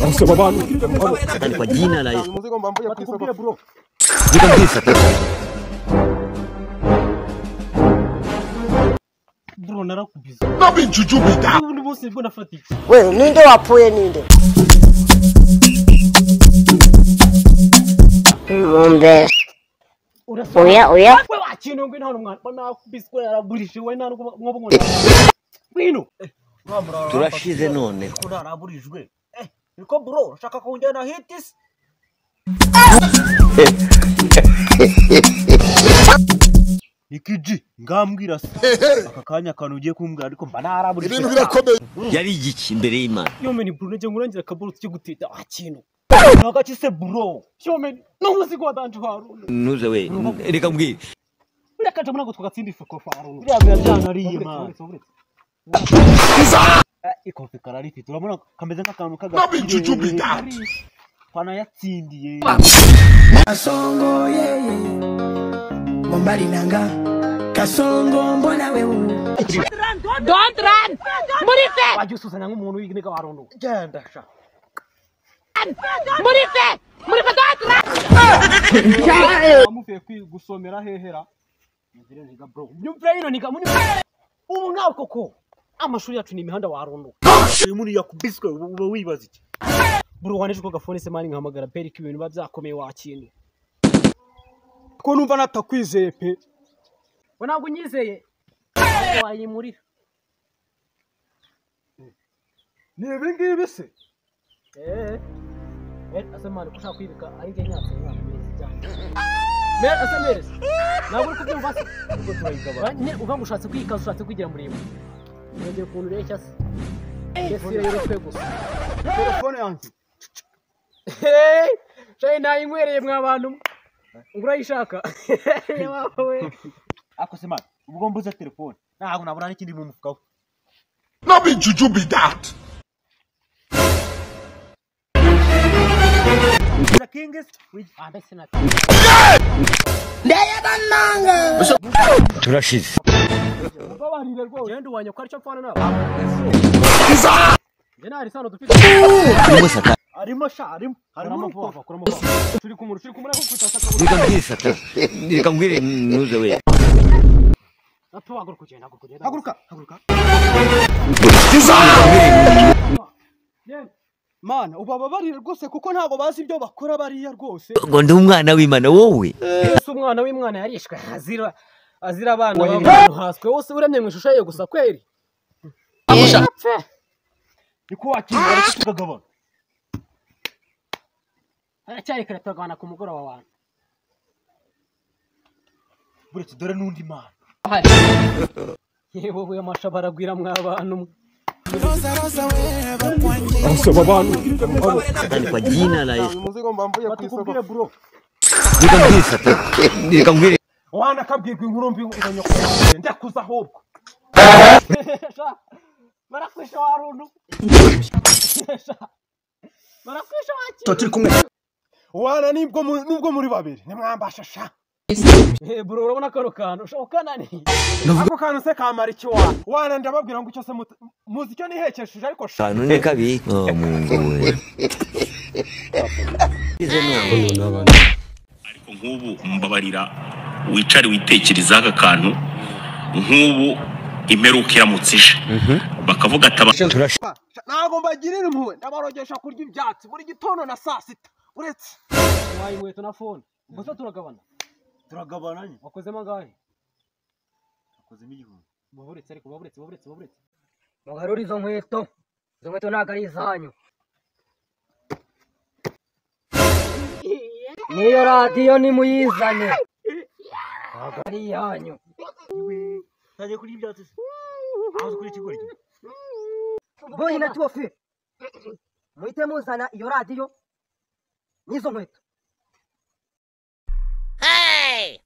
Anasema bana. Hata kwa jina la Yesu. Mzigo mambo ya Kristo bro. Nikamvisa. Bro narakubisa. Nabi njujubida. Ubundi bose mbona fatiki. We ninde wapfuye ninde? Ngombe. Oya. We wakintu ngo nta numwana banakubiswe yaraburije we nta nko ngo. Bino. Turashize none. Ko naraburijwe. Niko bro shaka ko njana hitis. Ikiji ngambwira se aka kanya kantu ugiye kumbwira ariko mba naraburije. Ibintu birakomeye. Yari igiki imbere y'Imana. Yomeni bro nje ngurangira kaburu cyo gutita akintu. Nagaci se bro. Yomeni no muzigo wadanje Haruna. Nuze we. Reka mbwire. Reka jamuna ngo twagatsindi foko Haruna. Bya byana ariye man. Ikofi karariti turabona kameze nk'akantu Nabi njujubida. Pana yatsindiye. Kasongo yeye Mombali nanga Kasongo mbona wewe Don't run! Murife! Wajusuzanya nk'umuntu w'ignega warondo. Genda sha. Murife! Murife don't run! Amufe kwigusomera hehera. Nzire niga bro. Nyumvira ino niga muni. Ubu ngaho koko. Amashuri yacu ni imihanda warondo. Uyu muntu yakubiswe uba wibaza iki? Bro waneje ko gafone se mani nkahamagara peri ko ibintu babyakomeye wakintu. Ko numva natakwizeye pe. We ntabwo nyizeye. Wayimurira. Ni ibingibi se? Asemani kushaka kwibika ari nge nyatse nkameze cyane. Asemerese. Ntabwo uri kubyumva se? Ubwo turayigaba. Ne uva ngushatse kwika ushatse kwigira murimo. Ngiye kuntu reshya se. Yesu yero kwego. Telefone yanjye. Hey, nayingwereye mwa bantu. Ngurayishaka. Yawe. Ako semani, ubwo mbuze telefone. Ntabwo nabona n'ikindi mu mufuka we. Nabi njujubida. The king is with Ambassador. Ndaya bananga Turashize. Babarire rwo genda wanye ko ari cyo pfana nawe. Jena ari sano dufite. Musaka. Arimo sha arimo. Harimo vuba kuramo. Turi kumuru ko kwitasa Nikamvisa. Reka mbwire nuze we. Ato haguruka kugenda. Haguruka. Mana ubababarire rwose kuko ntago bazi ibyo bakora bariya rwose. Ngo ndi umwana w'Imana wowe. Umwana w'Imana yarishwe azira abana b'abantu haswe wose uremye mu ishusho ye gusa kweri. Niko wakinga ariko tugagabana. Aracyari kare tugabana ku mugoroba w'abantu. Buretse dore nundi mana. Yewe we amashabaragwira mw'abantu. Anasema bana. Hata kwa jina la Yesu. Mzigo mambo ya Kristo bro. Nikamvisa. Reka mbwire. Wana kabwirwa inkuru mbi nganyoko. Ndakuza ahubwo. Barakwisha Haruna. Barakwisha waki. Totiri kumwe Wana nubwo muri babiri nimwambasha sha. Bro urabona karo kantu ushokana ni. Ako kantu se kamara iki wana ndababwira ngo icyo se muzi cyo nihekesheje ariko sha. Kantu ne kabi. Oh Mungu we. Ariko nk'ubu mbabarira wicare witekereza aka kantu nk'ubu imperuka iramutsije bakavuga ati Ntago mbagirira impuhwe ndabarogesha kurya ibyatsi buri gitondo na saa sita uretse Wayi inkweto na phone. Gusa turagabana. turagabananye Wakoze mangahe? akozemo igihumbi Baburetse ariko baburetse. Mugarura izo nkweto ntago ari izanyu. Niyo radiyo nimuyizane. Ntago ari iyanyu. Taje kuri ibyatsi. Aho kuri kigori. Boyi na tuofi. Muhite muzana iyo radiyo n'izo nkweto. Hey!